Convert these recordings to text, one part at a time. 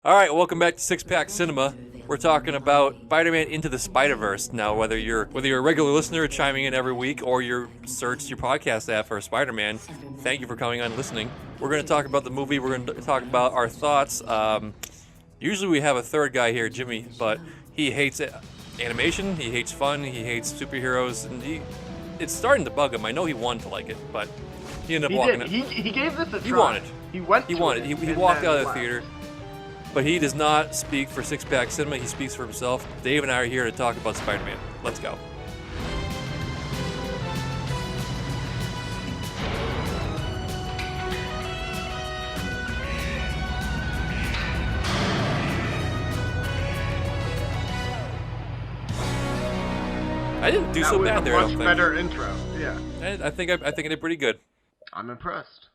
All right, welcome back to Six Pack Cinema. We're talking about Spider-Man Into the Spider-Verse. Now, whether you're a regular listener chiming in every week or you're searched your podcast app for Spider-Man, thank you for coming on and listening. We're going to talk about the movie. We're going to talk about our thoughts. Usually we have a third guy here, Jimmy, but he hates animation, he hates fun, he hates superheroes, and it's starting to bug him. I know he wanted to like it, but he ended up walking. He gave this a try. He wanted. He went. He wanted. He walked out of the theater. But he does not speak for Six Pack Cinema. He speaks for himself. Dave and I are here to talk about Spider-Man. Let's go. I didn't do so bad there. That was a much better intro. Yeah. I think I did pretty good. I'm impressed.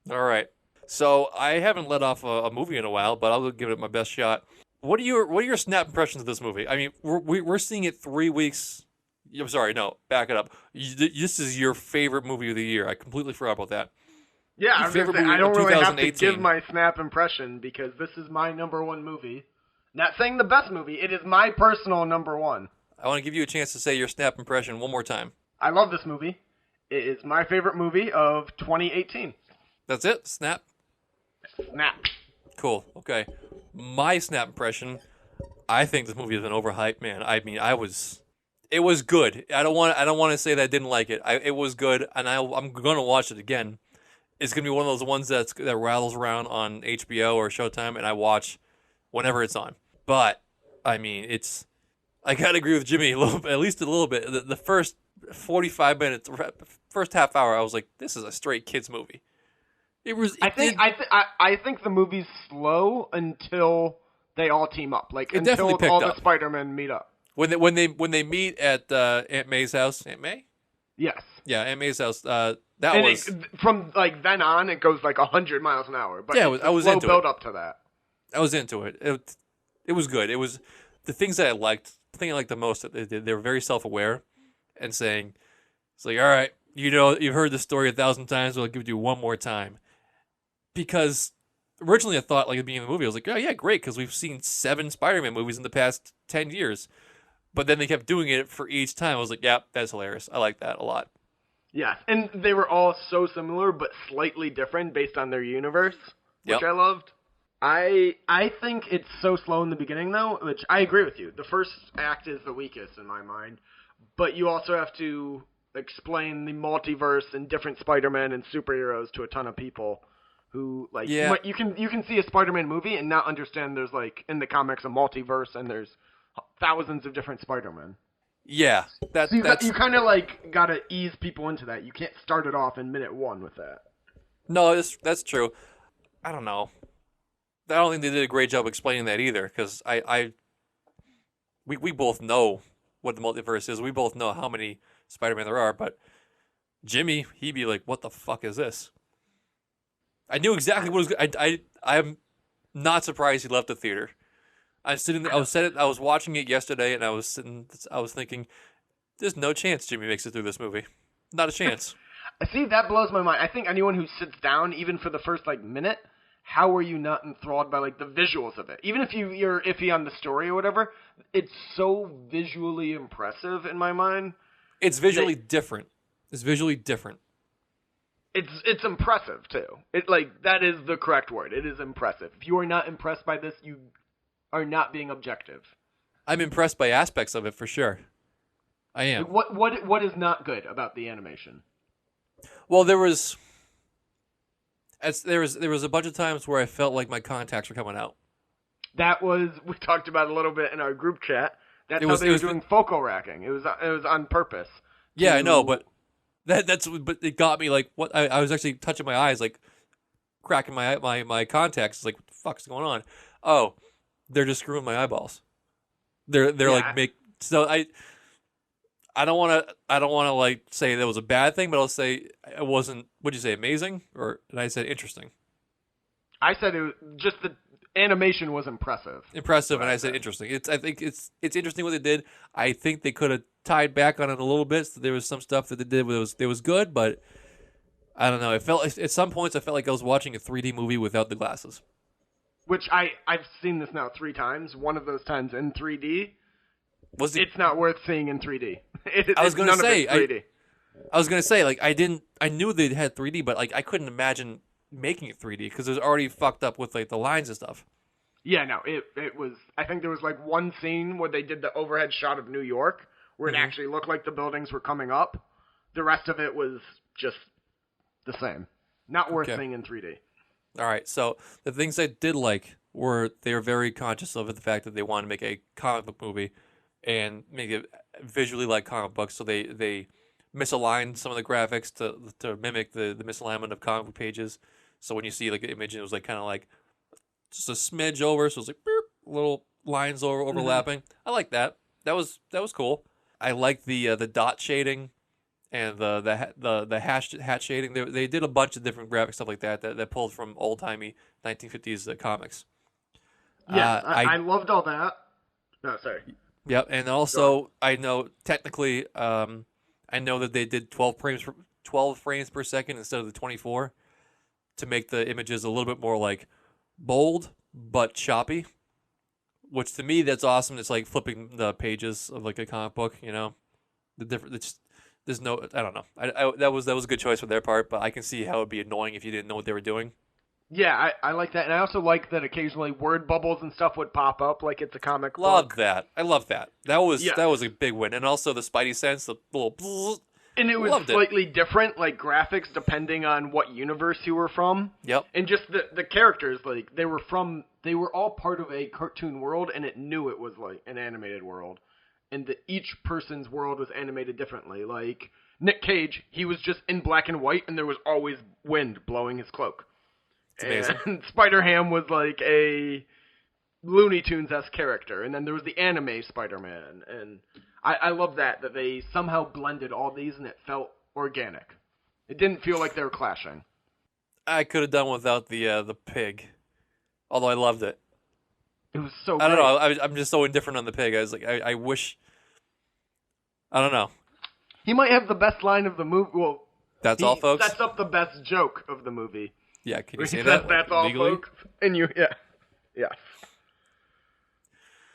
All right. So I haven't let off a movie in a while, but I'll give it my best shot. What are your snap impressions of this movie? I mean, we're seeing it 3 weeks. I'm sorry, no, back it up. This is your favorite movie of the year. I completely forgot about that. Yeah, I don't really have to give my snap impression because this is my number one movie. Not saying the best movie. It is my personal number one. I want to give you a chance to say your snap impression one more time. I love this movie. It is my favorite movie of 2018. That's it? Snap? Snap. Cool. Okay. My snap impression, I think this movie has been overhyped, man. I mean, it was good. I don't want to say that I didn't like it. It was good, and I'm going to watch it again. It's going to be one of those ones that rattles around on HBO or Showtime, and I watch whenever it's on. But, I mean, I got to agree with Jimmy a little bit, at least a little bit. The first 45 minutes, first half hour, I was like, this is a straight kids movie. I think the movie's slow until they all team up. Like until all the Spider-Men meet up. When they meet at Aunt May's house. Aunt May? Yes. Yeah, Aunt May's house. From like then on, it goes like 100 miles an hour. But yeah, I was into build it. Up to that. I was into it. It was good. It was the things that I liked. The thing I liked the most that they did. They were very self-aware and saying, "It's like, all right, you've heard this story 1,000 times. We'll give it to you one more time." Because originally I thought, like, at the beginning of the movie, I was like, oh, yeah, great, because we've seen 7 Spider-Man movies in the past 10 years. But then they kept doing it for each time. I was like, yeah, that's hilarious. I like that a lot. Yeah, and they were all so similar, but slightly different based on their universe, which I loved. I think it's so slow in the beginning, though, which I agree with you. The first act is the weakest in my mind. But you also have to explain the multiverse and different Spider-Man and superheroes to a ton of people. Who you can see a Spider-Man movie and not understand there's like in the comics a multiverse and there's thousands of different Spider-Men. Yeah, you kind of like gotta ease people into that. You can't start it off in minute 1 with that. No, that's true. I don't know. I don't think they did a great job explaining that either because we both know what the multiverse is. We both know how many Spider-Man there are, but Jimmy, he'd be like, "What the fuck is this?" I knew exactly what was. I'm not surprised he left the theater. I was watching it yesterday, and I was thinking, there's no chance Jimmy makes it through this movie. Not a chance. See, that blows my mind. I think anyone who sits down, even for the first minute, how are you not enthralled by the visuals of it? Even if you're iffy on the story or whatever, it's so visually impressive in my mind. It's visually different. It's visually different. It's impressive too. That is the correct word. It is impressive. If you are not impressed by this, you are not being objective. I'm impressed by aspects of it for sure. I am. What is not good about the animation? Well, there was a bunch of times where I felt like my contacts were coming out. We talked about a little bit in our group chat. That's how they were doing focal racking. It was on purpose. Yeah, I know, but. But it got me what I was actually touching my eyes, cracking my contacts. What the fuck's going on? Oh, they're just screwing my eyeballs. They're so I don't want to say that was a bad thing, but I'll say it wasn't. Would you say amazing or did I say interesting? I said it was just the animation was impressive. Impressive, and I said interesting. I think it's interesting what they did. I think they could have tied back on it a little bit. So there was some stuff that they did that was good, but I don't know. It felt at some points I felt like I was watching a 3D movie without the glasses. which I've seen this now 3 times. One of those times in 3D. It's not worth seeing in 3D. I was going to say, 3D. I was going to say, like, I knew they had 3D, but like I couldn't imagine making it 3D because it was already fucked up with like the lines and stuff. Yeah, no, it was. I think there was like one scene where they did the overhead shot of New York where it actually looked like the buildings were coming up. The rest of it was just the same. Not worth seeing in 3D. All right, so the things I did like were they were very conscious of the fact that they wanted to make a comic book movie and make it visually like comic books. So they misaligned some of the graphics to mimic the misalignment of comic book pages. So when you see like an image, it was like kind of like just a smidge over, so it was like beep, little lines overlapping. I like that. That was cool. I like the dot shading and the hat shading. They did a bunch of different graphic stuff like that pulled from old timey 1950s comics. Yeah, I loved all that. No, sorry. Yep, and also I know technically, I know that they did 12 frames per second instead of the 24 to make the images a little bit more like bold but choppy. Which to me that's awesome. It's like flipping the pages of like a comic book, you know. There's no, I don't know. That was a good choice on their part, but I can see how it would be annoying if you didn't know what they were doing. Yeah, I like that, and I also like that occasionally word bubbles and stuff would pop up like it's a comic Love book. that. I love that. That was a big win, and also the Spidey sense, the little. And it was slightly different, like graphics depending on what universe you were from. Yep. And just the characters, like they were all part of a cartoon world, and it knew it was like an animated world, and each person's world was animated differently. Like Nick Cage, he was just in black and white, and there was always wind blowing his cloak. It's amazing. And Spider-Ham was like a Looney Tunes-esque character, and then there was the anime Spider-Man, and I love that they somehow blended all these and it felt organic. It didn't feel like they were clashing. I could have done without the pig, although I loved it. It was so I don't know. I'm just so indifferent on the pig. I was like, I wish. I don't know. He might have the best line of the movie. Well, that's all, folks. Sets up the best joke of the movie. Yeah, can you say that? That's all, legally? folks. And you, yeah.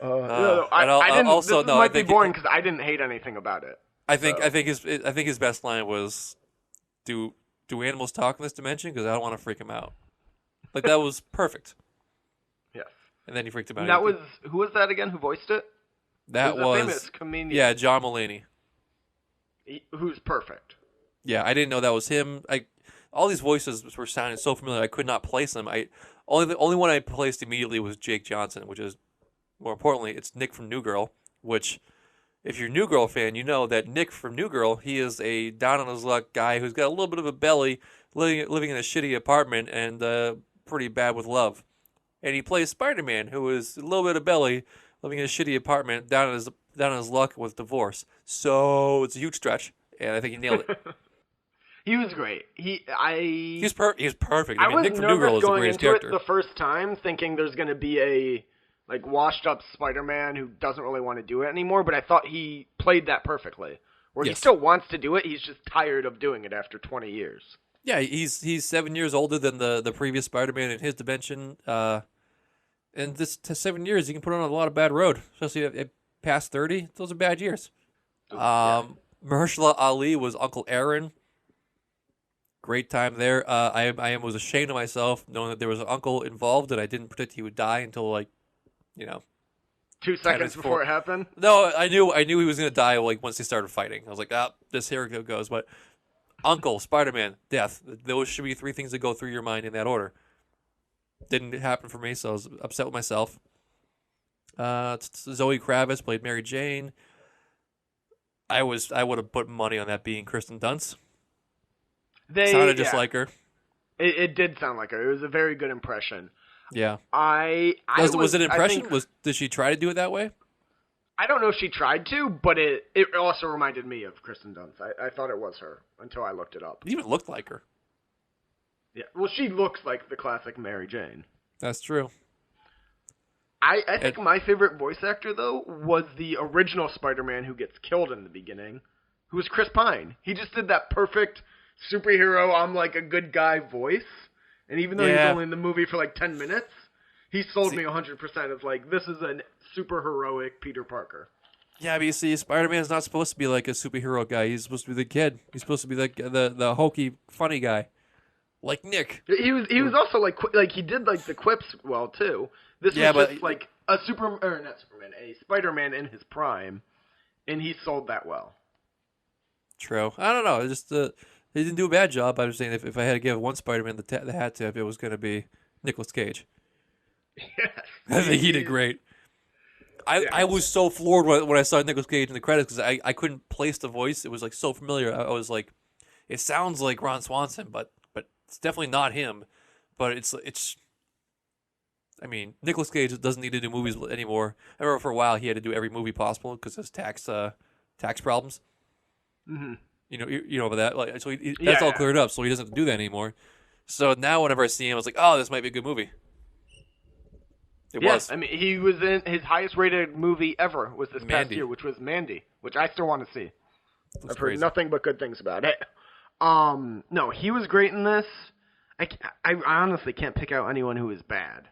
I didn't. also, this no, might be boring because I didn't hate anything about it. I think his best line was, "Do animals talk in this dimension? Because I don't want to freak him out." Like that was perfect. Yes. And then he freaked him out. That was who was that again? Who voiced it? That was a famous comedian. Yeah, John Mulaney. Who's perfect. Yeah, I didn't know that was him. All these voices were sounding so familiar. I could not place them. The only one I placed immediately was Jake Johnson, which is, more importantly, it's Nick from New Girl. Which, if you're a New Girl fan, you know that Nick from New Girl, he is a down on his luck guy who's got a little bit of a belly, living in a shitty apartment, and pretty bad with love. And he plays Spider-Man, who is a little bit of belly, living in a shitty apartment, down on his luck with divorce. So it's a huge stretch, and I think he nailed it. He was great. He was perfect. I mean, Nick from New Girl is the greatest character. It the first time, thinking there's going to be a like washed up Spider-Man who doesn't really want to do it anymore. But I thought he played that perfectly. Where he still wants to do it, he's just tired of doing it after 20 years. Yeah, he's 7 years older than the previous Spider-Man in his dimension. And this 7 years, you can put on a lot of bad road, especially at past 30. Those are bad years. Mahershala Ali was Uncle Aaron. Great time there. I was ashamed of myself knowing that there was an uncle involved, and I didn't predict he would die until 2 seconds before it happened. No, I knew he was gonna die once they started fighting. I was like, here it goes. But Uncle, Spider-Man, death. Those should be 3 things that go through your mind in that order. Didn't happen for me, so I was upset with myself. Zoe Kravitz played Mary Jane. I would have put money on that being Kristen Dunst. Sounded just like her. It did sound like her. It was a very good impression. Yeah. Was it an impression? Did she try to do it that way? I don't know if she tried to, but it also reminded me of Kristen Dunst. I thought it was her until I looked it up. It even looked like her. Yeah. Well, she looks like the classic Mary Jane. That's true. I think my favorite voice actor, though, was the original Spider-Man who gets killed in the beginning, who was Chris Pine. He just did that perfect superhero, I'm like a good guy voice. And even though he's only in the movie for like 10 minutes, He sold me 100% as like, this is a super heroic Peter Parker. Yeah, but you see, Spider-Man's not supposed to be like a superhero guy. He's supposed to be the kid. He's supposed to be the hokey, funny guy, like Nick. He was also like he did like the quips well too. This was just like a not Superman, a Spider-Man in his prime, and he sold that well. True. I don't know. Just he didn't do a bad job. I was saying if I had to give one Spider-Man the hat tip, it was going to be Nicolas Cage. Yes, I think he did great. I was so floored when I saw Nicolas Cage in the credits because I couldn't place the voice. It was like so familiar. I was like, it sounds like Ron Swanson, but it's definitely not him. But it's. I mean, Nicolas Cage doesn't need to do movies anymore. I remember for a while he had to do every movie possible because of his tax problems. Mm-hmm. You know about that. Like, so that's all cleared up, so he doesn't have to do that anymore. So now whenever I see him, I was like, oh, this might be a good movie. It was. I mean, he was in his highest rated movie ever was this past year, which was Mandy, which I still want to see. I've heard nothing but good things about it. No, he was great in this. I honestly can't pick out anyone who was bad.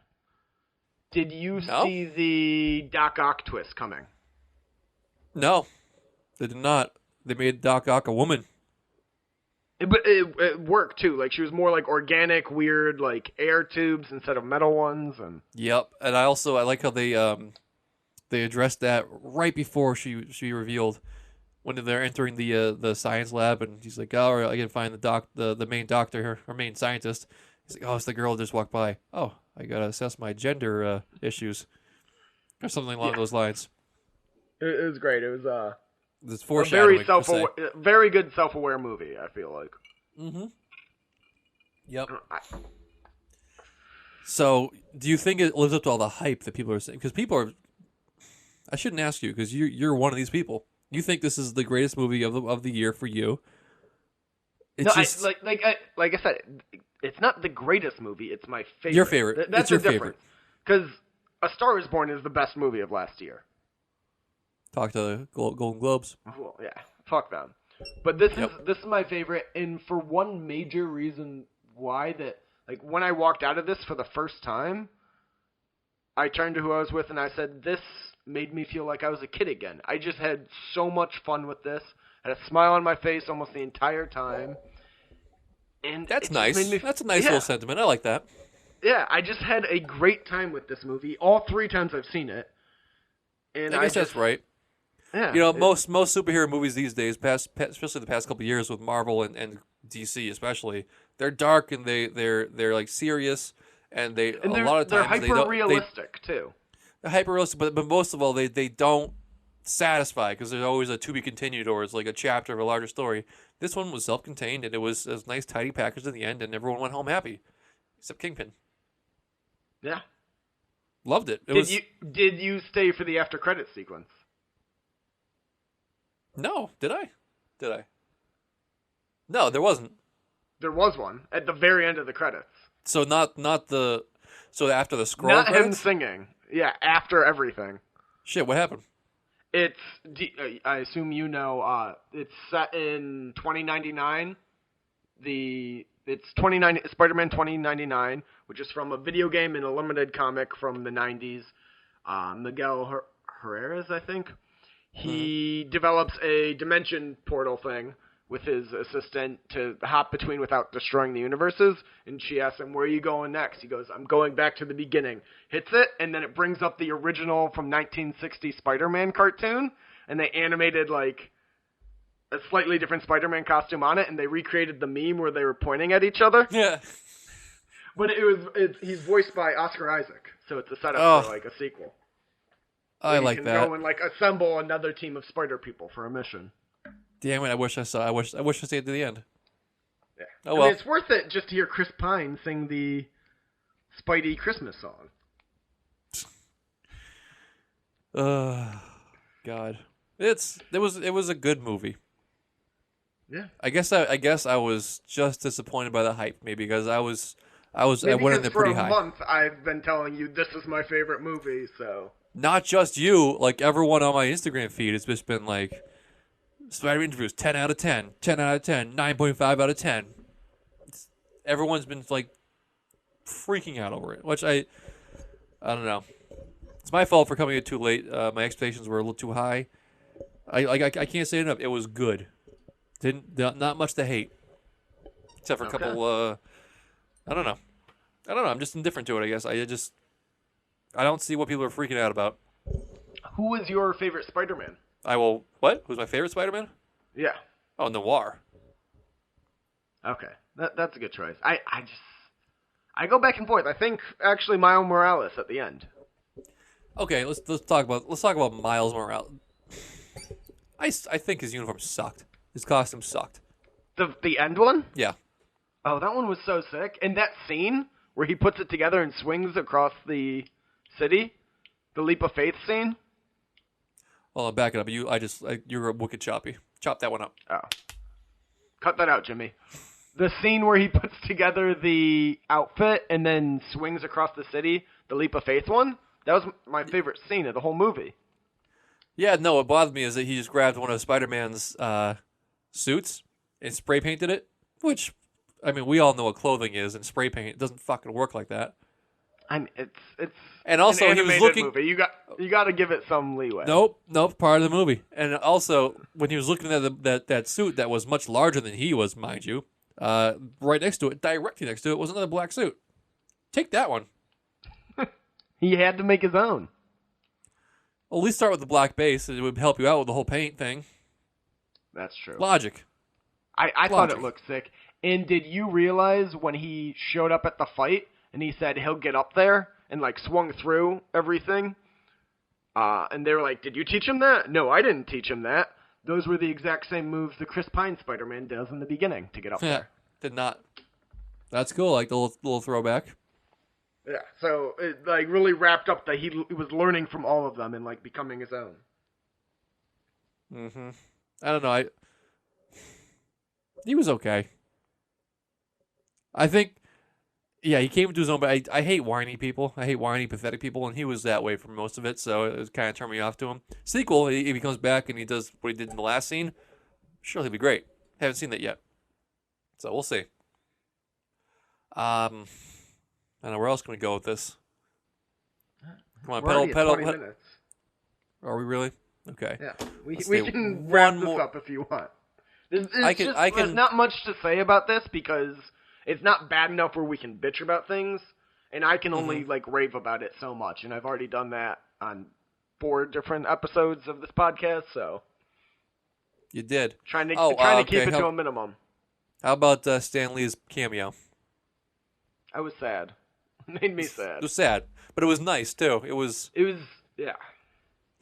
Did you see the Doc Ock twist coming? No, they did not. They made Doc Ock a woman. But it worked too. Like she was more like organic, weird, like air tubes instead of metal ones. And yep. And I like how they addressed that right before she revealed when they're entering the science lab, and he's like, "Oh, I can find the main doctor here, or main scientist." He's like, "Oh, it's the girl that just walked by. Oh, I gotta assess my gender issues, or something along those lines." It was great. It was It's foreshadowing. Very good self-aware movie, I feel like. Mm-hmm. Yep. So, do you think it lives up to all the hype that people are saying? Because people are. I shouldn't ask you because you're one of these people. You think this is the greatest movie of the year for you? It's just, like I said, it's not the greatest movie. It's my favorite. Your favorite. That's it's your favorite. Because A Star Is Born is the best movie of last year. Talk to the Golden Globes. Well, yeah, fuck them. But this is my favorite, and for one major reason why that, like, when I walked out of this for the first time, I turned to who I was with and I said, this made me feel like I was a kid again. I just had so much fun with this. I had a smile on my face almost the entire time. And that's nice. That's a nice little sentiment. I like that. Yeah, I just had a great time with this movie. All 3 times I've seen it. And I guess that's right. Yeah, most superhero movies these days, especially the past couple of years with Marvel and DC especially, they're dark and they're like serious, and a lot of times they're hyper realistic too. They're hyper realistic, but most of all they don't satisfy because there's always a to be continued or it's like a chapter of a larger story. This one was self-contained and it was a nice tidy package at the end, and everyone went home happy, except Kingpin. Yeah, loved it. Did you stay for the after credits sequence? No, did I? No, there wasn't. There was one at the very end of the credits. So so after the scroll Not credits? him singing. Yeah, after everything. Shit, what happened? It's, I assume you know, it's set in 2099. It's Spider-Man 2099, which is from a video game and a limited comic from the 90s. Miguel Herrera, I think. He develops a dimension portal thing with his assistant to hop between without destroying the universes. And she asks him, where are you going next? He goes, I'm going back to the beginning. Hits it, and then it brings up the original from 1960 Spider-Man cartoon. And they animated, like, a slightly different Spider-Man costume on it, and they recreated the meme where they were pointing at each other. Yeah. But he's voiced by Oscar Isaac, so it's a setup for, like, a sequel. I like that. Go and like assemble another team of spider people for a mission. Damn it! I wish I stayed to the end. Yeah. Oh well. I mean, it's worth it just to hear Chris Pine sing the Spidey Christmas song. God, it was a good movie. Yeah. I guess I was just disappointed by the hype, maybe because I went in there pretty high. For a month, I've been telling you this is my favorite movie, so. Not just you, like everyone on my Instagram feed has just been like, Spider-Man interviews, 10 out of 10, 10 out of 10, 9.5 out of 10. Everyone's been like freaking out over it, which I don't know. It's my fault for coming in too late. My expectations were a little too high. I can't say enough. It was good. Not much to hate, except for a couple. I don't know. I'm just indifferent to it. I guess I don't see what people are freaking out about. Who was your favorite Spider-Man? What? Who's my favorite Spider-Man? Yeah. Oh, Noir. Okay, that's a good choice. I go back and forth. I think actually Miles Morales at the end. Okay, let's talk about Miles Morales. I think his uniform sucked. His costume sucked. The end one? Yeah. Oh, that one was so sick. And that scene where he puts it together and swings across the city, the leap of faith scene. Well, back it up. You're wicked choppy. Chop that one up. Oh, cut that out, Jimmy. The scene where he puts together the outfit and then swings across the city, the leap of faith one. That was my favorite scene of the whole movie. Yeah, no, what bothered me is that he just grabbed one of Spider-Man's suits and spray painted it, which, I mean, we all know what clothing is, and spray paint doesn't fucking work like that. I mean, it's and also an he was animated looking. movie. You got to give it some leeway. Nope, part of the movie. And also, when he was looking at that suit that was much larger than he was, mind you, right next to it, directly next to it, was another black suit. Take that one. He had to make his own. Well, at least start with the black base. It would help you out with the whole paint thing. That's true. Logic. I thought it looked sick. And did you realize when he showed up at the fight and he said he'll get up there and like swung through everything? And they were like, "Did you teach him that?" No, I didn't teach him that. Those were the exact same moves the Chris Pine Spider-Man does in the beginning to get up there. Did not. That's cool. Like the little throwback. Yeah, so it like really wrapped up that he was learning from all of them and like becoming his own. Mm-hmm. I don't know. He was okay. I think, yeah, he came into his own, but I hate whiny people. I hate whiny, pathetic people, and he was that way for most of it, so it kind of turned me off to him. Sequel, if he comes back and he does what he did in the last scene, sure, he'll be great. Haven't seen that yet. So we'll see. I don't know, where else can we go with this? Come on, pedal. 20 minutes. Are we really? Okay. Yeah, we do can wrap one this more- up if you want. There's There's not much to say about this because it's not bad enough where we can bitch about things, and I can only like rave about it so much, and I've already done that on 4 different episodes of this podcast, so You did. trying to okay. keep it to a minimum. How about Stan Lee's cameo? I was sad. It made me It sad. was sad, but it was nice too. It was. Yeah.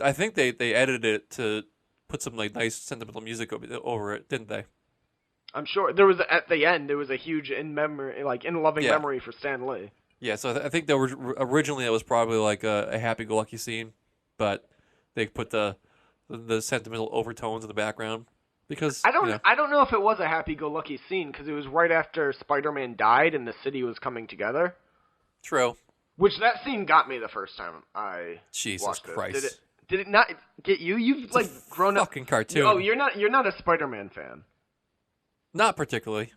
I think they edited it to put some like nice sentimental music over it, didn't they? I'm sure there was at the end there was a huge in loving Yeah. memory for Stan Lee. Yeah. So I think originally it was probably like a happy-go-lucky scene, but they put the sentimental overtones in the background because I don't know if it was a happy-go-lucky scene because it was right after Spider-Man died and the city was coming together. True. Which that scene got me the first time I Jesus watched it. Christ. Did it not get you? You've like grown up. Fucking cartoon. Oh, you're not a Spider-Man fan. Not particularly.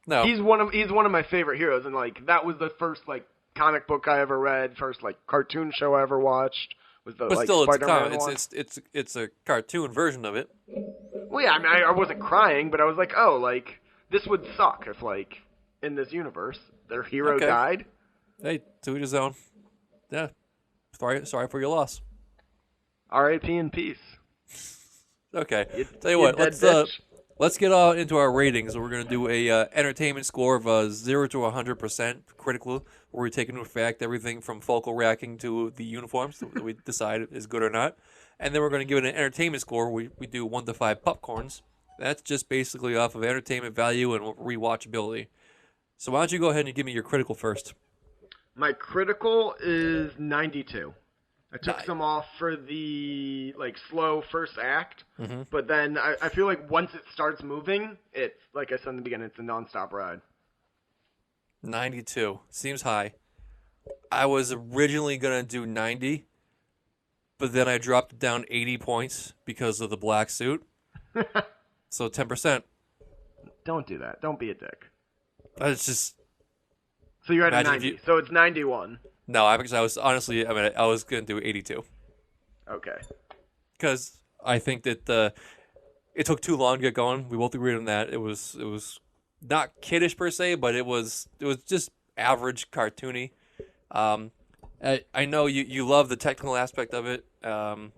No. He's one of my favorite heroes, and like that was the first like comic book I ever read, first like cartoon show I ever watched. Was the but like still, Spider-Man one. it's a cartoon version of it. Well, yeah, I mean, I wasn't crying, but I was like, oh, like this would suck if like in this universe their hero Okay. died. Hey, to each his own. Yeah. Sorry for your loss. R.I.P. in peace. Okay. Tell you what, dead let's bitch. let's get into our ratings. We're gonna do a entertainment score of 0 to 100% critical, where we take into effect everything from focal racking to the uniforms that we decide is good or not, and then we're gonna give it an entertainment score. We do 1 to 5 popcorns. That's just basically off of entertainment value and rewatchability. So why don't you go ahead and give me your critical first? My critical is 92. I took Nice. some off for the like slow first act, Mm-hmm. but then I feel like once it starts moving, it's like I said in the beginning, it's a nonstop ride. 92 seems high. I was originally gonna do 90, but then I dropped it down 80 points because of the black suit. So 10%. Don't do that. Don't be a dick. It's just So you're at a Imagine 90. if you- So it's 91. No, because I was honestly, I was gonna do 82 Okay. because I think that it took too long to get going. We both agreed on that. It was not kiddish per se, but it was just average cartoony. I know you love the technical aspect of it. A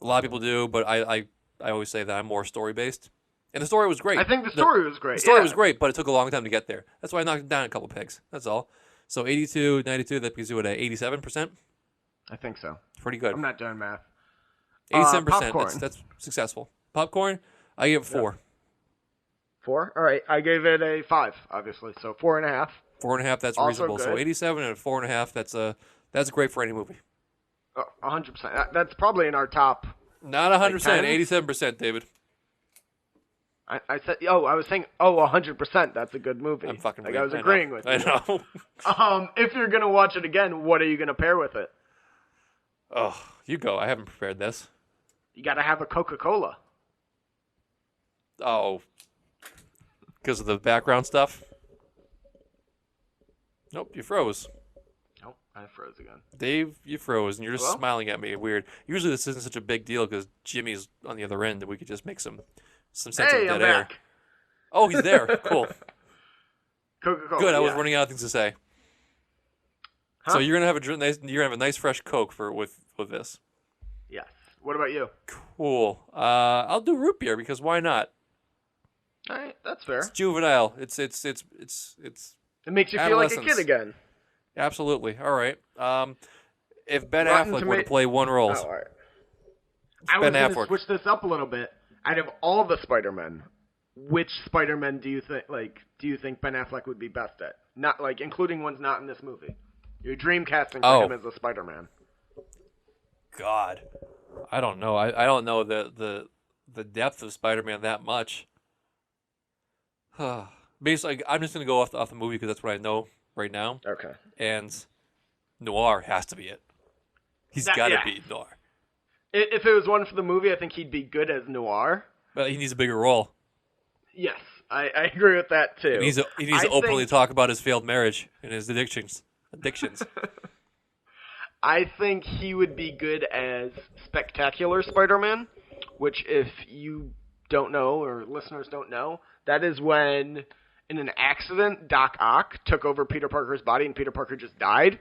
lot of people do, but I always say that I'm more story based. And the story was great. I think the story was great. The story was great, but it took a long time to get there. That's why I knocked it down a couple pegs. That's all. So 82, 92, that gives you at 87%. I think so. Pretty good. I'm not doing math. 87%. Popcorn. That's successful. Popcorn, I give it 4. 4? All right. I gave it a 5, obviously. So 4.5. 4.5. That's Also reasonable. good. So 87 and a 4.5. That's great for any movie. 100%. That's probably in our top. Not 100%. 10? 87%, David. I said, I was saying, 100%. That's a good movie. I'm fucking. I was agreeing with you. I know. If you're gonna watch it again, what are you gonna pair with it? Oh, you go. I haven't prepared this. You gotta have a Coca-Cola. Oh, because of the background stuff. Nope, you froze. Nope, I froze again. Dave, you froze, and you're just Hello? smiling at me. Weird. Usually this isn't such a big deal because Jimmy's on the other end, and we could just make some sense of Hey, dead I'm air. back. Oh, he's there. Cool. Coca-Cola. Good. I was yeah. running out of things to say. Huh? So you're gonna have a nice fresh Coke with this. Yes. What about you? Cool. I'll do root beer because why not? All right, that's fair. It's juvenile. It's It makes you feel like a adolescence. kid again. Absolutely. All right. If Ben Rotten Affleck were to Toma- play one role, Oh, all right. I was Ben going to Affleck. switch this up a little bit. Out of all the Spider-Men, which Spider-Man do you think Ben Affleck would be best at? Not including ones not in this movie. Your dream casting for him as a Spider-Man. God, I don't know. I don't know the depth of Spider-Man that much. Basically, I'm just gonna go off the movie because that's what I know right now. Okay. And Noir has to be it. He's got to be Noir. If it was one for the movie, I think he'd be good as Noir. But he needs a bigger role. Yes, I agree with that too. He needs to openly talk about his failed marriage and his addictions. I think he would be good as Spectacular Spider-Man, which if you don't know or listeners don't know, that is when in an accident Doc Ock took over Peter Parker's body and Peter Parker just died.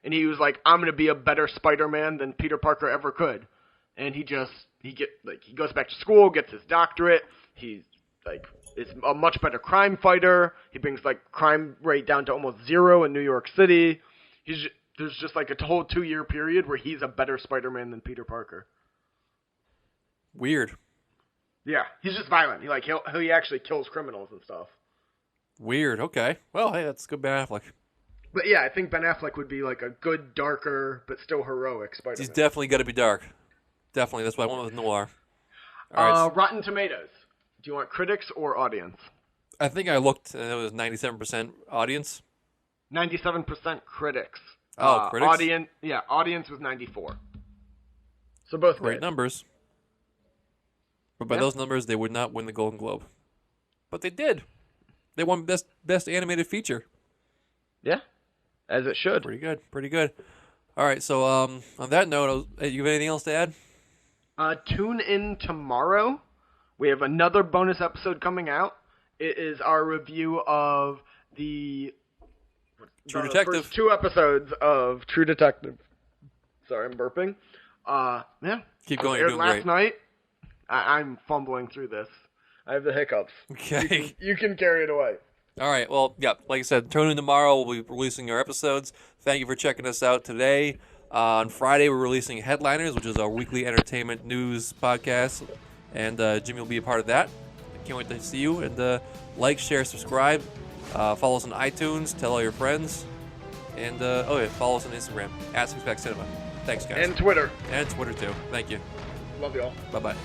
And he was like, I'm going to be a better Spider-Man than Peter Parker ever could. And he goes back to school, gets his doctorate. He's is a much better crime fighter. He brings crime rate down to almost 0 in New York City. There's just a whole 2-year period where he's a better Spider-Man than Peter Parker. Weird. Yeah, he's just violent. He actually kills criminals and stuff. Weird. Okay. Well, hey, that's good Ben Affleck. But yeah, I think Ben Affleck would be a good, darker, but still heroic Spider-Man. He's definitely got to be dark. Definitely. That's why I went with Noir. All right. Rotten Tomatoes. Do you want critics or audience? I think I looked and it was 97% audience. 97% critics. Oh, critics? Audience was 94. So both Great good. numbers. But by those numbers, they would not win the Golden Globe. But they did. They won best animated feature. Yeah, as it should. Pretty good. All right, so on that note, you have anything else to add? Tune in tomorrow. We have another bonus episode coming out. It is our review of the True Detective. First 2 episodes of True Detective. Sorry, I'm burping. Yeah. Keep going. Aired You're doing last great. night. I'm fumbling through this. I have the hiccups. Okay. You can carry it away. All right. Well, yeah. Like I said, tune in tomorrow. We'll be releasing our episodes. Thank you for checking us out today. On Friday, we're releasing Headliners, which is our weekly entertainment news podcast, and Jimmy will be a part of that. I can't wait to see you. And like, share, subscribe. Follow us on iTunes. Tell all your friends. And follow us on Instagram @SixPackCinema. Thanks, guys. And Twitter. And Twitter too. Thank you. Love y'all. Bye bye.